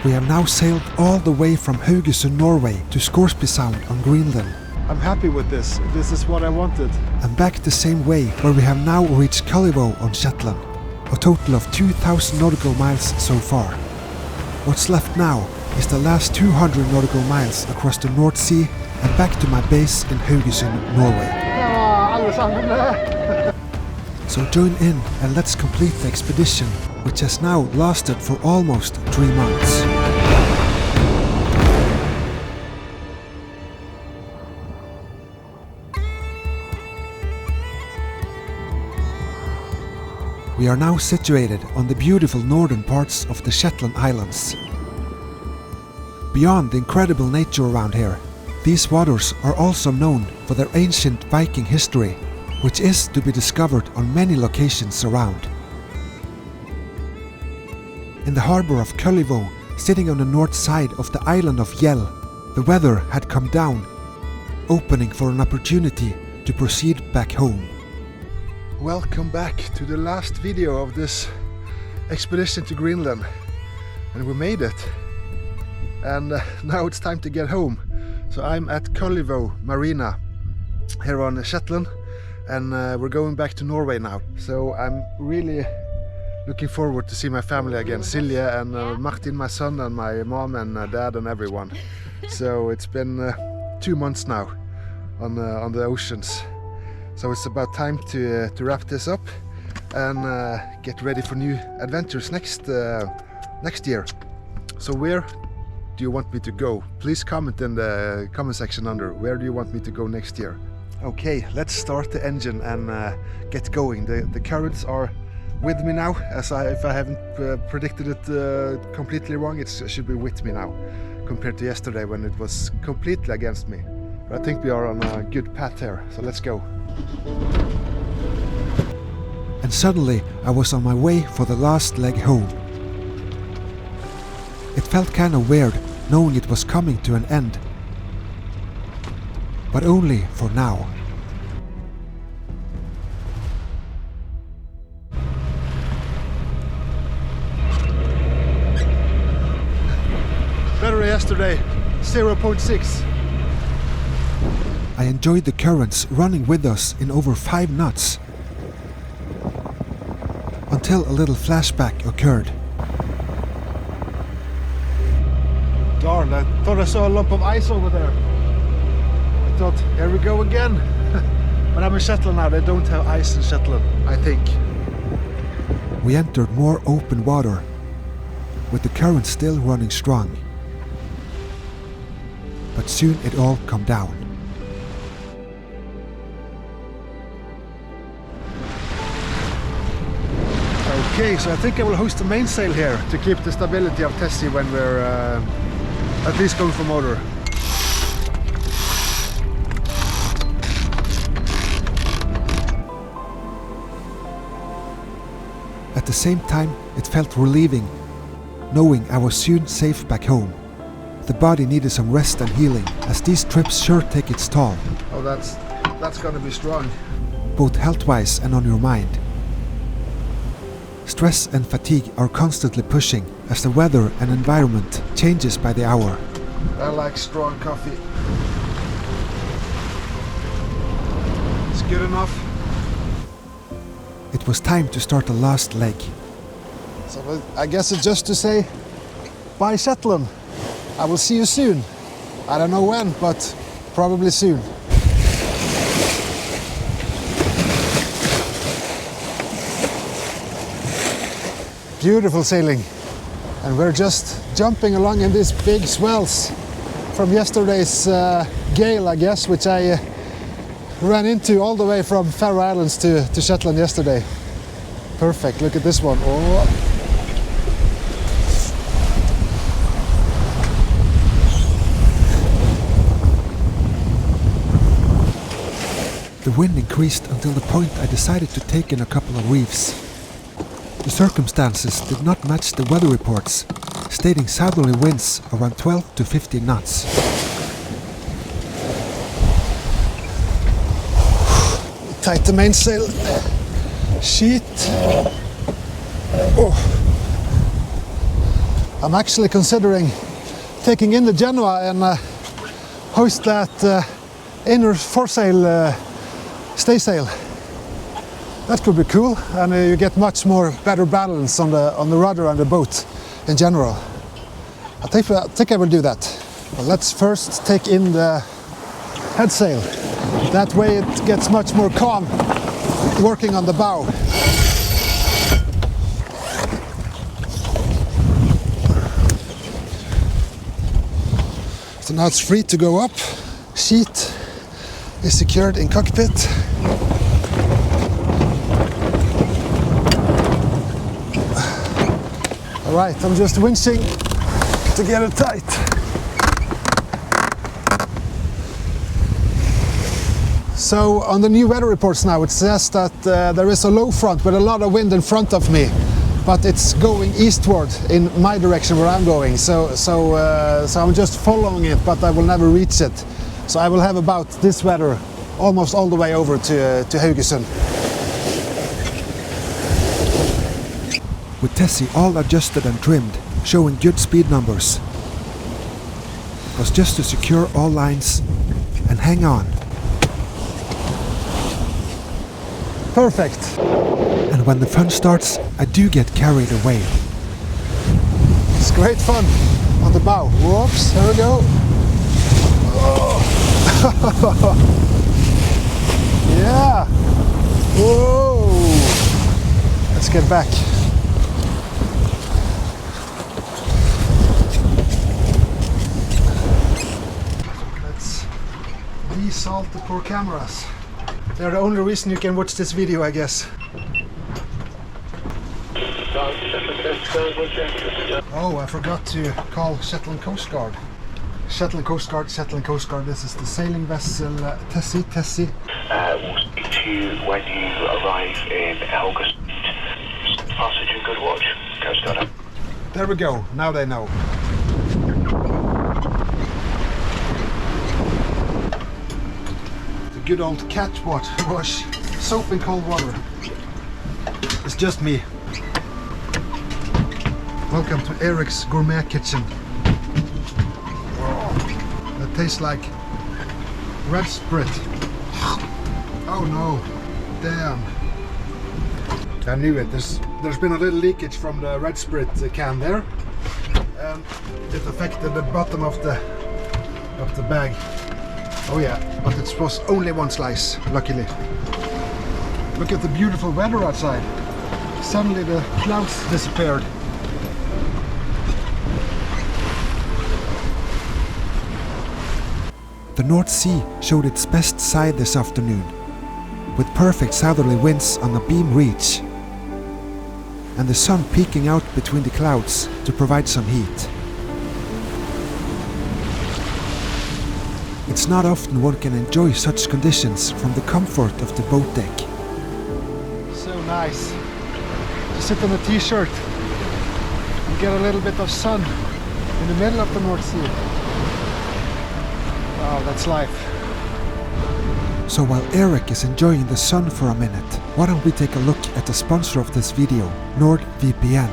We have now sailed all the way from Haugesund, Norway to Scoresbysound on Greenland. I'm happy with this. This is what I wanted. And back the same way, where we have now reached Kalivo on Shetland. A total of 2,000 nautical miles so far. What's left now is the last 200 nautical miles across the North Sea and back to my base in Haugesund, Norway. So join in and let's complete the expedition, which has now lasted for almost 3 months. We are now situated on the beautiful northern parts of the Shetland Islands. Beyond the incredible nature around here, these waters are also known for their ancient Viking history, which is to be discovered on many locations around. In the harbour of Kalivo, sitting on the north side of the island of Gjell, the weather had come down, opening for an opportunity to proceed back home. Welcome back to the last video of this expedition to Greenland, and we made it. And now it's time to get home. So I'm at Kalivo Marina here on Shetland, and we're going back to Norway now. So I'm really looking forward to see my family again, Silje and Martin, my son, and my mom and dad and everyone. So it's been 2 months now on the oceans. So it's about time to wrap this up and get ready for new adventures next year. So where do you want me to go? Please comment in the comment section under. Where do you want me to go next year? Okay, let's start the engine and get going. The currents are with me now. If I haven't predicted it completely wrong, it should be with me now, compared to yesterday when it was completely against me. But I think we are on a good path here, so let's go. And suddenly I was on my way for the last leg home. It felt kind of weird knowing it was coming to an end. But only for now. Better yesterday, 0.6. I enjoyed the currents running with us in over 5 knots. Until a little flashback occurred. Darn, I thought I saw a lump of ice over there. I thought, here we go again. But I'm in Shetland now, they don't have ice in Shetland, I think. We entered more open water, with the current still running strong. But soon it all calmed down. Okay, so I think I will hoist the mainsail here to keep the stability of Tessie when we're at least going for motor. At the same time, it felt relieving, knowing I was soon safe back home. The body needed some rest and healing, as these trips sure take its toll. Oh, that's gonna be strong. Both health-wise and on your mind. Stress and fatigue are constantly pushing as the weather and environment changes by the hour. I like strong coffee. It's good enough. It was time to start the last leg. So I guess it's just to say, bye Shetland. I will see you soon. I don't know when, but probably soon. Beautiful sailing, and we're just jumping along in these big swells from yesterday's gale, I guess, which I ran into all the way from Faroe Islands to Shetland yesterday. Perfect, look at this one. Oh. The wind increased until the point I decided to take in a couple of reefs. The circumstances did not match the weather reports, stating southerly winds around 12 to 15 knots. Tight the mainsail sheet. Oh. I'm actually considering taking in the Genoa and hoist that inner foresail staysail. That could be cool, and you get much more better balance on the rudder and the boat in general. I think I will do that. But let's first take in the head sail. That way it gets much more calm working on the bow. So now it's free to go up. Sheet is secured in cockpit. Alright, I'm just winching to get it tight. So on the new weather reports now it says that there is a low front with a lot of wind in front of me, but it's going eastward in my direction where I'm going. So I'm just following it, but I will never reach it. So I will have about this weather almost all the way over to Haugesund. With Tessie all adjusted and trimmed, showing good speed numbers, it was just to secure all lines and hang on. Perfect. And when the fun starts, I do get carried away. It's great fun on the bow. Whoops, here we go. Oh. Yeah. Whoa. Let's get back. Let's desalt the poor cameras. They're the only reason you can watch this video, I guess. Oh, I forgot to call Shetland Coast Guard. Shetland Coast Guard, Shetland Coast Guard. This is the sailing vessel Tessie. We'll speak to you when you arrive in August. Passage and good watch. Coast Guard. There we go. Now they know. The good old cat wash. Soap in cold water. It's just me. Welcome to Eric's Gourmet Kitchen. Oh, that tastes like red sprit. Oh no, damn. I knew it. There's been a little leakage from the red sprit can there, and it affected the bottom of the bag. Oh yeah, but it was only one slice, luckily. Look at the beautiful weather outside. Suddenly the clouds disappeared. The North Sea showed its best side this afternoon, with perfect southerly winds on the beam reach, and the sun peeking out between the clouds to provide some heat. It's not often one can enjoy such conditions from the comfort of the boat deck. So nice to sit on a t-shirt and get a little bit of sun in the middle of the North Sea. Wow, that's life. So while Eric is enjoying the sun for a minute, why don't we take a look at the sponsor of this video, NordVPN.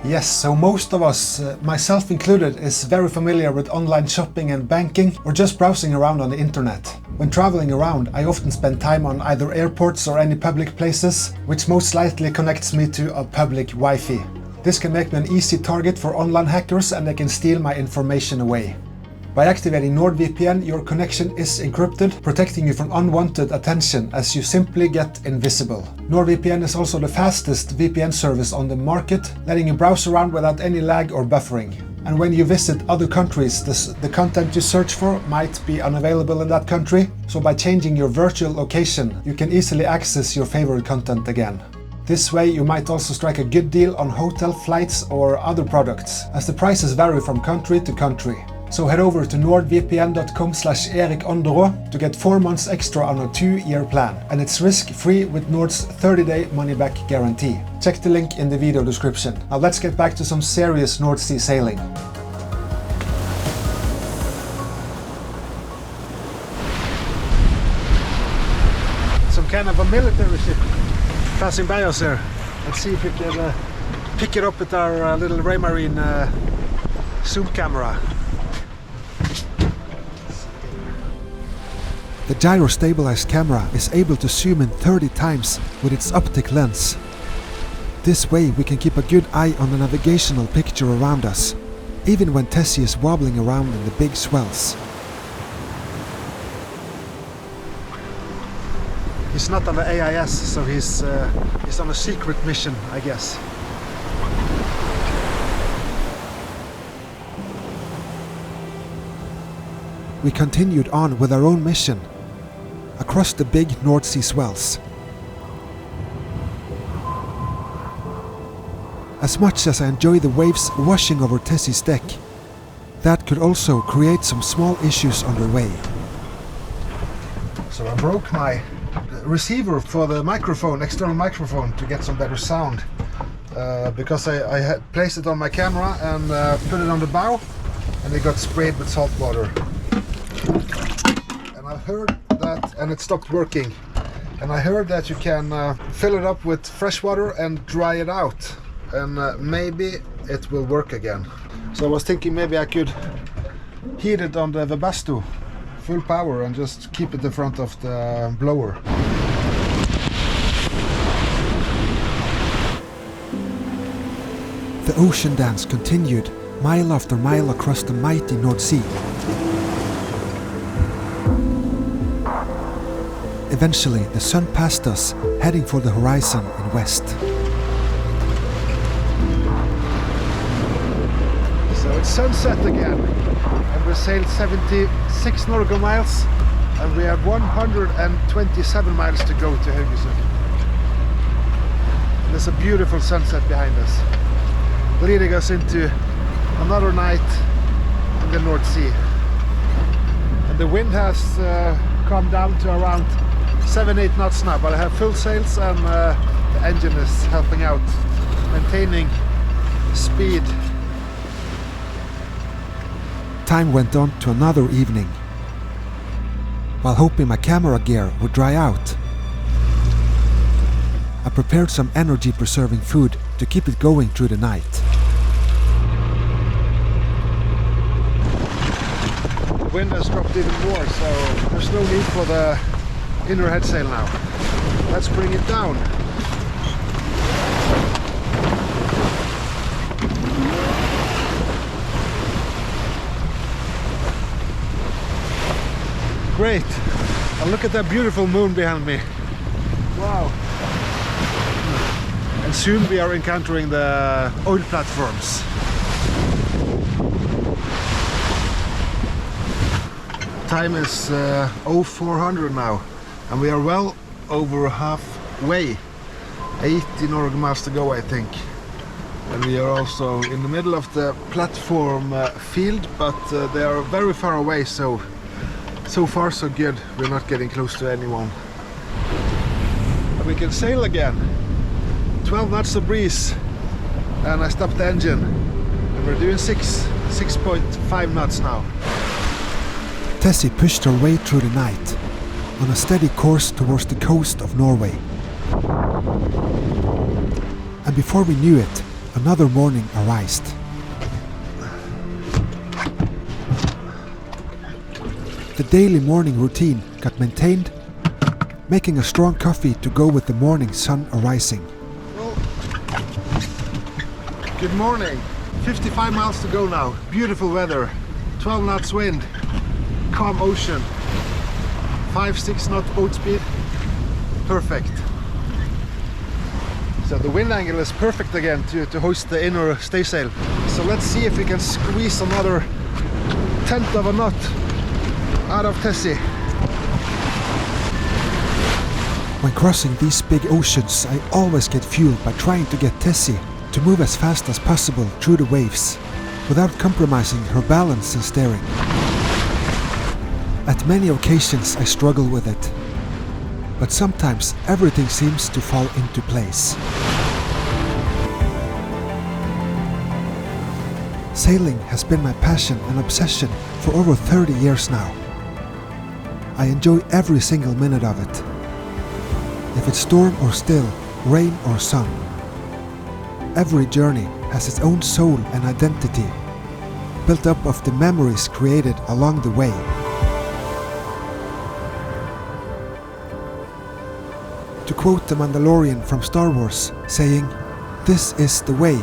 Yes, so most of us, myself included, is very familiar with online shopping and banking, or just browsing around on the internet. When traveling around, I often spend time on either airports or any public places, which most likely connects me to a public Wi-Fi. This can make me an easy target for online hackers, and they can steal my information away. By activating NordVPN, your connection is encrypted, protecting you from unwanted attention as you simply get invisible. NordVPN is also the fastest VPN service on the market, letting you browse around without any lag or buffering. And when you visit other countries, the content you search for might be unavailable in that country, so by changing your virtual location, you can easily access your favorite content again. This way you might also strike a good deal on hotel flights or other products, as the prices vary from country to country. So head over to nordvpn.com/erikondero to get 4 months extra on a 2-year plan, and it's risk-free with Nord's 30-day money-back guarantee. Check the link in the video description. Now let's get back to some serious North Sea sailing. Some kind of a military ship passing by us here. Let's see if we can pick it up with our little Raymarine zoom camera. The gyro-stabilized camera is able to zoom in 30 times with its optic lens. This way we can keep a good eye on the navigational picture around us, even when Tessie is wobbling around in the big swells. He's not on the AIS, so he's on a secret mission, I guess. We continued on with our own mission, across the big North Sea swells. As much as I enjoy the waves washing over Tessie's deck, that could also create some small issues on the way. So I broke my receiver for the microphone, external microphone, to get some better sound. Because I had placed it on my camera and put it on the bow, and it got sprayed with salt water. And I heard that, and it stopped working. And I heard that you can fill it up with fresh water and dry it out, and maybe it will work again. So I was thinking maybe I could heat it on the Webasto full power and just keep it in front of the blower. The ocean dance continued mile after mile across the mighty North Sea. Eventually, the sun passed us, heading for the horizon in west. So it's sunset again, and we sailed 76 nautical miles, and we have 127 miles to go to Haugesund. There's a beautiful sunset behind us, leading us into another night in the North Sea. And the wind has come down to around 7-8 knots now, but I have full sails, and the engine is helping out, maintaining speed. Time went on to another evening. While hoping my camera gear would dry out, I prepared some energy-preserving food to keep it going through the night. The wind has dropped even more, so there's no need for the inner head sail now. Let's bring it down. Great! And look at that beautiful moon behind me. Wow! And soon we are encountering the oil platforms. Time is 0400 now, and we are well over halfway. 80 nautical miles to go, I think. And we are also in the middle of the platform field, but they are very far away, so far so good. We're not getting close to anyone. And we can sail again. 12 knots of breeze, and I stopped the engine, and we're doing 6.5 knots now. Tessie pushed her way through the night, on a steady course towards the coast of Norway. And before we knew it, another morning arose. The daily morning routine got maintained, making a strong coffee to go with the morning sun arising. Well, good morning. 55 miles to go now. Beautiful weather. 12 knots wind. Calm ocean. 5-6 knot boat speed. Perfect. So the wind angle is perfect again to hoist the inner staysail. So let's see if we can squeeze another 1/10 of a knot out of Tessie. When crossing these big oceans, I always get fueled by trying to get Tessie to move as fast as possible through the waves, without compromising her balance and steering. At many occasions I struggle with it, but sometimes everything seems to fall into place. Sailing has been my passion and obsession for over 30 years now. I enjoy every single minute of it. If it's storm or still, rain or sun. every journey has its own soul and identity, built up of the memories created along the way. To quote the Mandalorian from Star Wars, saying, "This is the way."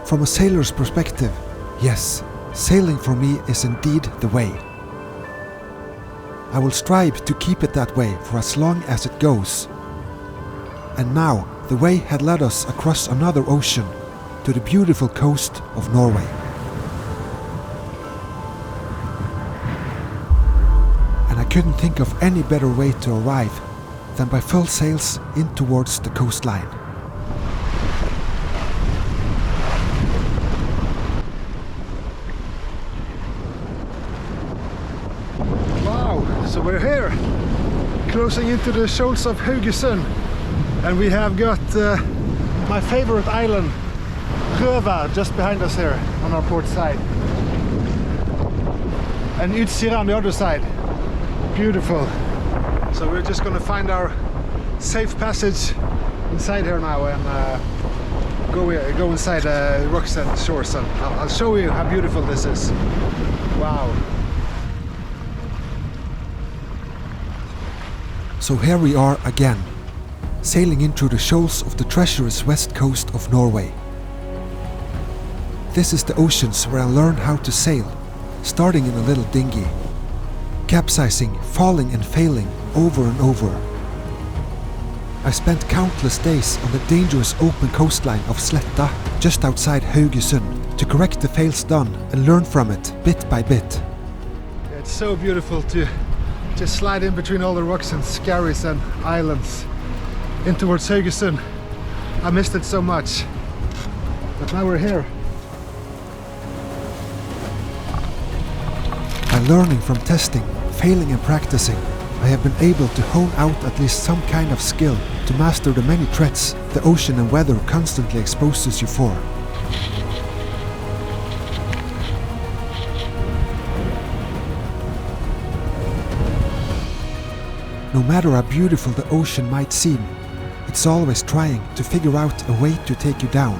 From a sailor's perspective, yes, sailing for me is indeed the way. I will strive to keep it that way for as long as it goes. And now, the way had led us across another ocean, to the beautiful coast of Norway. And I couldn't think of any better way to arrive than by full sails in towards the coastline. Wow, so we're here, closing into the shoals of Haugesund, and we have got my favorite island, Røva, just behind us here on our port side, and Utsira on the other side. Beautiful. So we're just going to find our safe passage inside here now and go inside the rocks and shores, and I'll show you how beautiful this is. Wow. So here we are again, sailing in through the shoals of the treacherous west coast of Norway. This is the oceans where I learned how to sail, starting in a little dinghy, capsizing, falling and failing over and over. I spent countless days on the dangerous open coastline of Sletta, just outside Haugesund, to correct the fails done and learn from it bit by bit. It's so beautiful to just slide in between all the rocks and skerries and islands in towards Haugesund. I missed it so much, but now we're here. By learning from testing, failing and practicing, I have been able to hone out at least some kind of skill to master the many threats the ocean and weather constantly exposes you for. No matter how beautiful the ocean might seem, it's always trying to figure out a way to take you down.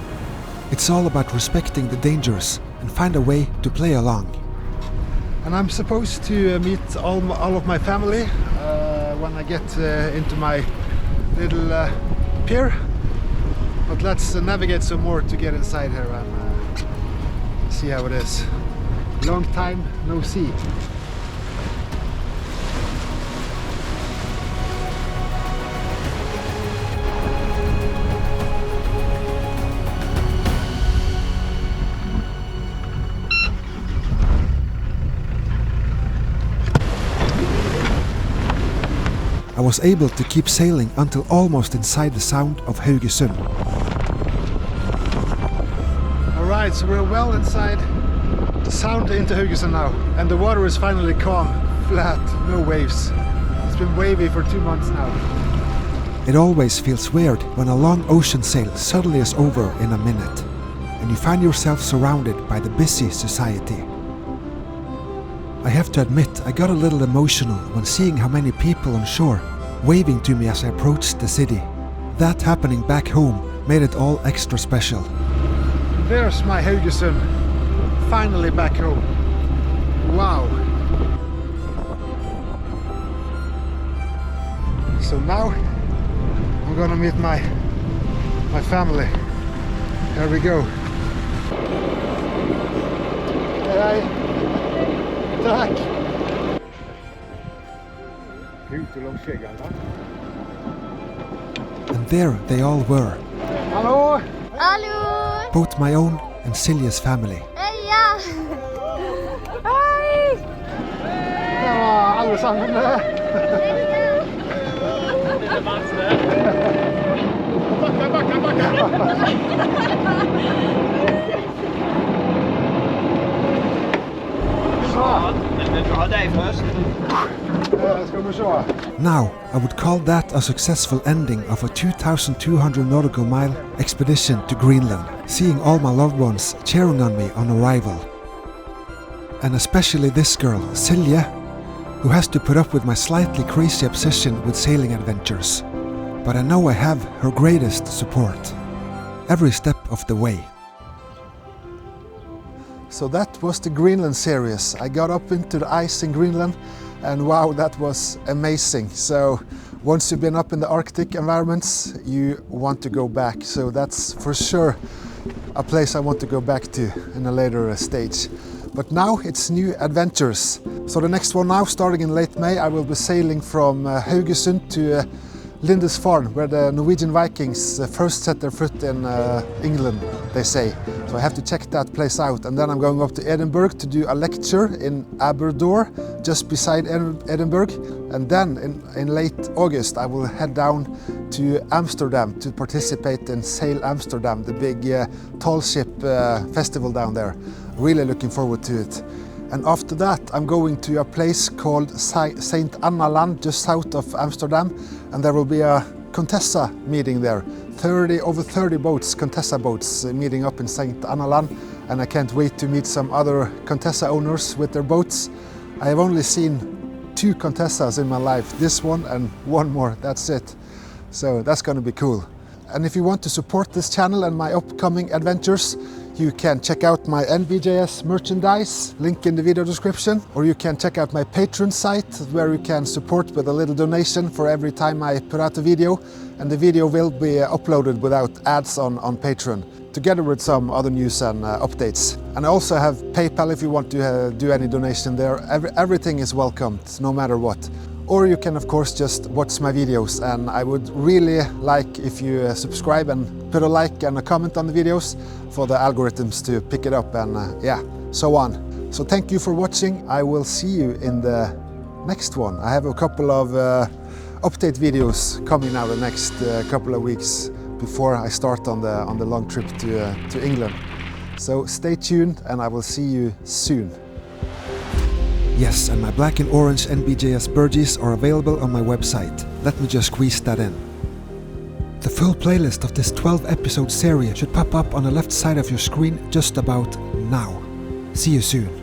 It's all about respecting the dangers and find a way to play along. And I'm supposed to meet all of my family when I get into my little pier. But let's navigate some more to get inside here and see how it is. Long time no see. I was able to keep sailing until almost inside the sound of Haugesund. Alright, so we're well inside the sound into Haugesund now, and the water is finally calm, flat, no waves. It's been wavy for 2 months now. It always feels weird when a long ocean sail suddenly is over in a minute, and you find yourself surrounded by the busy society. I have to admit, I got a little emotional when seeing how many people on shore waving to me as I approached the city. That happening back home made it all extra special. There's my Haugesund, finally back home. Wow. So now I'm gonna meet my family. Here we go. Hej. Tack! And there they all were. Hallå! Hallå! Both my own and Silja's family. Heja! Hej! Det var allesammans med. Now, I would call that a successful ending of a 2,200 nautical mile expedition to Greenland, seeing all my loved ones cheering on me on arrival. And especially this girl, Silja, who has to put up with my slightly crazy obsession with sailing adventures. But I know I have her greatest support. every step of the way. So that was the Greenland series. I got up into the ice in Greenland and wow, that was amazing. So once you've been up in the Arctic environments, you want to go back. So that's for sure a place I want to go back to in a later stage. But now it's new adventures. So the next one now, starting in late May, I will be sailing from Haugesund to Lindesfarne, where the Norwegian Vikings first set their foot in England, they say. So I have to check that place out. And then I'm going up to Edinburgh to do a lecture in Aberdore, just beside Edinburgh. And then in late August, I will head down to Amsterdam to participate in Sail Amsterdam, the big tall ship festival down there. Really looking forward to it. And after that, I'm going to a place called St. Anna Land, just south of Amsterdam, and there will be a Contessa meeting there. Over 30 boats, Contessa boats, meeting up in St. Anna Land, and I can't wait to meet some other Contessa owners with their boats. I have only seen 2 Contessas in my life, this one and one more, that's it. So that's going to be cool. And if you want to support this channel and my upcoming adventures, you can check out my NBJS merchandise, link in the video description, or you can check out my Patreon site where you can support with a little donation for every time I put out a video, and the video will be uploaded without ads on Patreon, together with some other news and updates. And I also have PayPal if you want to do any donation there. Everything is welcomed, no matter what. Or you can of course just watch my videos, and I would really like if you subscribe and put a like and a comment on the videos for the algorithms to pick it up, and yeah, so on. So thank you for watching. I will see you in the next one. I have a couple of update videos coming out the next couple of weeks before I start on the long trip to England. So stay tuned and I will see you soon. Yes, and my black and orange NBJS burgies are available on my website. Let me just squeeze that in. The full playlist of this 12-episode series should pop up on the left side of your screen just about now. See you soon.